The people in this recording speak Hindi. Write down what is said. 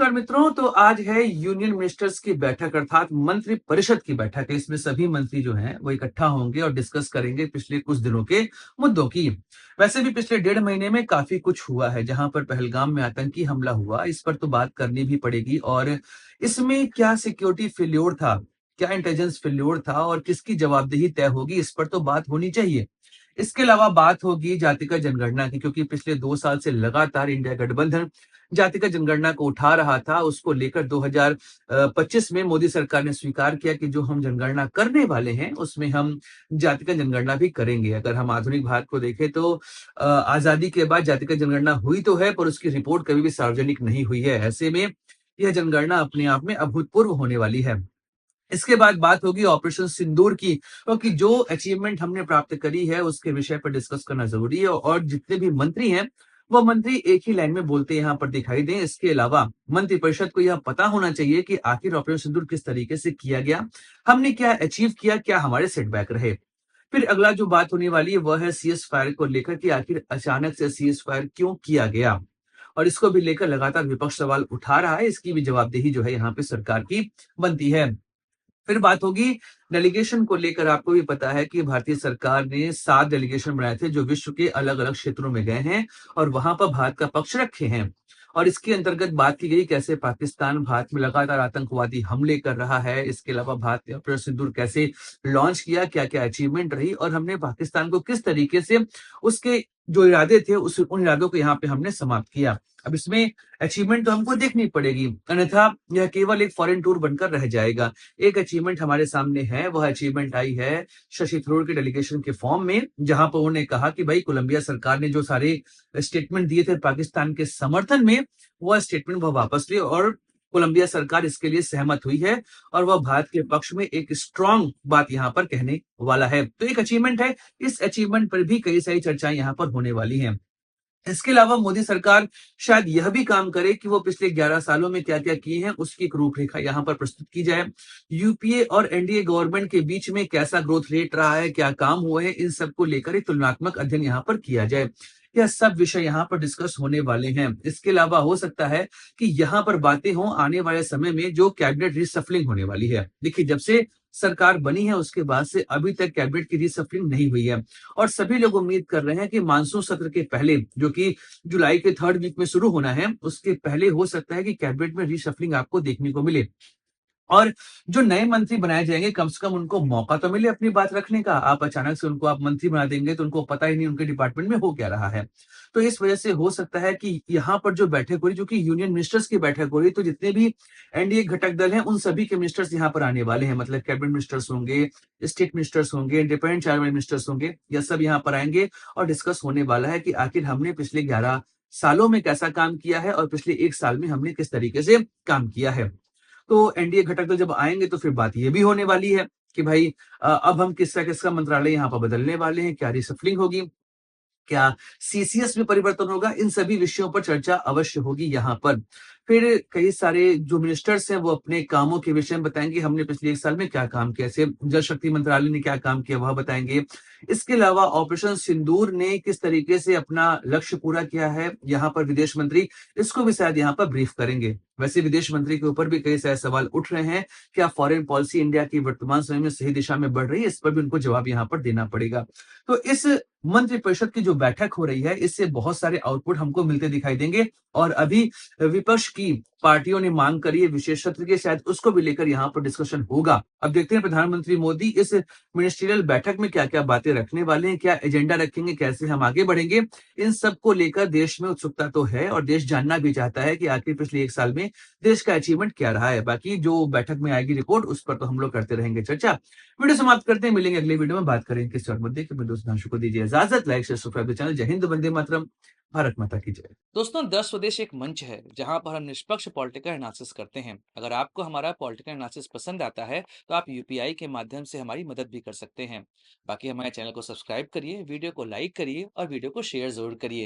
नमस्कार मित्रों। तो आज है यूनियन मिनिस्टर्स की बैठक अर्थात मंत्रि परिषद की बैठक है। इसमें सभी मंत्री जो हैं वो इकट्ठा होंगे और डिस्कस करेंगे पिछले कुछ दिनों के मुद्दों की। वैसे भी पिछले 1.5 महीने में काफी कुछ हुआ है। जहां पर पहलगाम में आतंकी हमला हुआ, इस पर तो बात करनी भी पड़ेगी। और इसमें क्या सिक्योरिटी फेल्योर था, क्या इंटेलिजेंस फेल्योर था और किसकी जवाबदेही तय होगी, इस पर तो बात होनी चाहिए। इसके अलावा बात होगी जातिगत जनगणना की, क्योंकि पिछले 2 साल से लगातार इंडिया गठबंधन जातिगत जनगणना को उठा रहा था। उसको लेकर 2025 में मोदी सरकार ने स्वीकार किया कि जो हम जनगणना करने वाले हैं उसमें हम जातिगत जनगणना भी करेंगे। अगर हम आधुनिक भारत को देखें तो आजादी के बाद जातिगत जनगणना हुई तो है, पर उसकी रिपोर्ट कभी भी सार्वजनिक नहीं हुई है। ऐसे में यह जनगणना अपने आप में अभूतपूर्व होने वाली है। इसके बाद बात होगी ऑपरेशन सिंदूर की, क्योंकि जो अचीवमेंट हमने प्राप्त करी है उसके विषय पर डिस्कस करना जरूरी है। और जितने भी मंत्री हैं वो मंत्री एक ही लाइन में बोलते यहाँ पर दिखाई दें। इसके अलावा मंत्रिपरिषद को यह पता होना चाहिए कि आखिर ऑपरेशन सिंदूर किस तरीके से किया गया, हमने क्या अचीव किया, क्या हमारे सेटबैक रहे। फिर अगला जो बात होने वाली है वह है सीएस फायर को लेकर कि आखिर अचानक से सीएस फायर क्यों किया गया, और इसको भी लेकर लगातार विपक्ष सवाल उठा रहा है। इसकी भी जवाबदेही जो है यहाँ पे सरकार की बनती है। फिर बात होगी डेलीगेशन को लेकर। आपको भी पता है कि भारतीय सरकार ने 7 डेलीगेशन बनाए थे जो विश्व के अलग अलग क्षेत्रों में गए हैं और वहां पर भारत का पक्ष रखे हैं। और इसके अंतर्गत बात की गई कैसे पाकिस्तान भारत में लगातार आतंकवादी हमले कर रहा है। इसके अलावा भारत ने ऑपरेशन सिंदूर कैसे लॉन्च किया, क्या क्या अचीवमेंट रही, और हमने पाकिस्तान को किस तरीके से उसके जो इरादे थे उन इरादों को यहाँ पे हमने समाप्त किया। अब इसमें अचीवमेंट तो हमको देखनी पड़ेगी, अन्यथा यह केवल एक फॉरेन टूर बनकर रह जाएगा। एक अचीवमेंट हमारे सामने है, वह अचीवमेंट आई है शशि थरूर के डेलीगेशन के फॉर्म में, जहां पर उन्होंने कहा कि भाई कोलंबिया सरकार ने जो सारे स्टेटमेंट दिए थे पाकिस्तान के समर्थन में, वह स्टेटमेंट वह वापस लिए और कोलंबिया सरकार इसके लिए सहमत हुई है और वह भारत के पक्ष में एक स्ट्रांग बात यहाँ पर कहने वाला है। तो एक अचीवमेंट है, इस अचीवमेंट पर भी कई सारी चर्चाएं यहाँ पर होने वाली हैं। इसके अलावा मोदी सरकार शायद यह भी काम करे कि वो पिछले 11 सालों में क्या क्या किए हैं उसकी एक रूपरेखा यहाँ पर प्रस्तुत की जाए। यूपीए और एनडीए गवर्नमेंट के बीच में कैसा ग्रोथ रेट रहा है, क्या काम हुए हैं, इन सबको लेकर एक तुलनात्मक अध्ययन यहाँ पर किया जाए। यह सब विषय यहाँ पर डिस्कस होने वाले हैं। इसके अलावा हो सकता है कि यहाँ पर बातें हों आने वाले समय में जो कैबिनेट रिसफलिंग होने वाली है। देखिए, जब से सरकार बनी है उसके बाद से अभी तक कैबिनेट की रिसफलिंग नहीं हुई है और सभी लोग उम्मीद कर रहे हैं कि मानसून सत्र के पहले, जो कि जुलाई के 3rd वीक में शुरू होना है, उसके पहले हो सकता है कि कैबिनेट में रिशफलिंग आपको देखने को मिले और जो नए मंत्री बनाए जाएंगे कम से कम उनको मौका तो मिले अपनी बात रखने का। आप अचानक से उनको आप मंत्री बना देंगे तो उनको पता ही नहीं उनके डिपार्टमेंट में हो क्या रहा है। तो इस वजह से हो सकता है कि यहाँ पर जो बैठक हो रही, जो कि यूनियन मिनिस्टर्स की बैठक हो रही, तो जितने भी एनडीए घटक दल हैं उन सभी के मिनिस्टर्स यहाँ पर आने वाले हैं। मतलब कैबिनेट मिनिस्टर्स होंगे, स्टेट मिनिस्टर्स होंगे, इंडिपेंडेंट चार्ज मिनिस्टर्स होंगे, यह सब यहाँ पर आएंगे और डिस्कस होने वाला है कि आखिर हमने पिछले 11 सालों में कैसा काम किया है और पिछले 1 साल में हमने किस तरीके से काम किया है। तो एनडीए घटक तो जब आएंगे तो फिर बात ये भी होने वाली है कि भाई अब हम किसका किसका मंत्रालय यहाँ पर बदलने वाले हैं, क्या रिसफलिंग होगी, क्या सीसीएस में परिवर्तन होगा, इन सभी विषयों पर चर्चा अवश्य होगी यहाँ पर। फिर कई सारे जो मिनिस्टर्स हैं वो अपने कामों के विषय में बताएंगे, हमने पिछले 1 साल में क्या काम किया, जैसे जल शक्ति मंत्रालय ने क्या काम किया वह बताएंगे। इसके अलावा ऑपरेशन सिंदूर ने किस तरीके से अपना लक्ष्य पूरा किया है, यहाँ पर विदेश मंत्री इसको भी शायद यहाँ पर ब्रीफ करेंगे। वैसे विदेश मंत्री के ऊपर भी कई सारे सवाल उठ रहे हैं, क्या फॉरेन पॉलिसी इंडिया की वर्तमान समय में सही दिशा में बढ़ रही है, इस पर भी उनको जवाब यहाँ पर देना पड़ेगा। तो इस मंत्रिपरिषद की जो बैठक हो रही है इससे बहुत सारे आउटपुट हमको मिलते दिखाई देंगे और अभी विपक्ष की पार्टियों ने मांग करी है विशेष सत्र के, शायद उसको भी लेकर यहाँ पर डिस्कशन होगा। अब देखते हैं प्रधानमंत्री मोदी इस मिनिस्ट्रियल बैठक में क्या क्या बातें रखने वाले हैं, क्या एजेंडा रखेंगे, कैसे हम आगे बढ़ेंगे। इन सब को लेकर देश में उत्सुकता तो है और देश जानना भी चाहता है कि आखिर पिछले 1 साल में देश का अचीवमेंट क्या रहा है। बाकी जो बैठक में आएगी रिपोर्ट उस पर तो हम लोग करते रहेंगे चर्चा। वीडियो समाप्त करते हैं, मिलेंगे अगले वीडियो में, बात करेंगे किसी और मुद्दे के। मेरे दोस्त धांशु को दीजिए इजाजत। Like share subscribe channel. जय हिंद, वंदे मातरम, भारत माता की जय। दोस्तों, दस स्वदेश एक मंच है जहां पर हम निष्पक्ष पॉलिटिकल एनालिसिस करते हैं। अगर आपको हमारा पॉलिटिकल एनालिसिस पसंद आता है तो आप यूपीआई के माध्यम से हमारी मदद भी कर सकते हैं। बाकी हमारे चैनल को सब्सक्राइब करिए, वीडियो को लाइक करिए और वीडियो को शेयर जरूर करिए।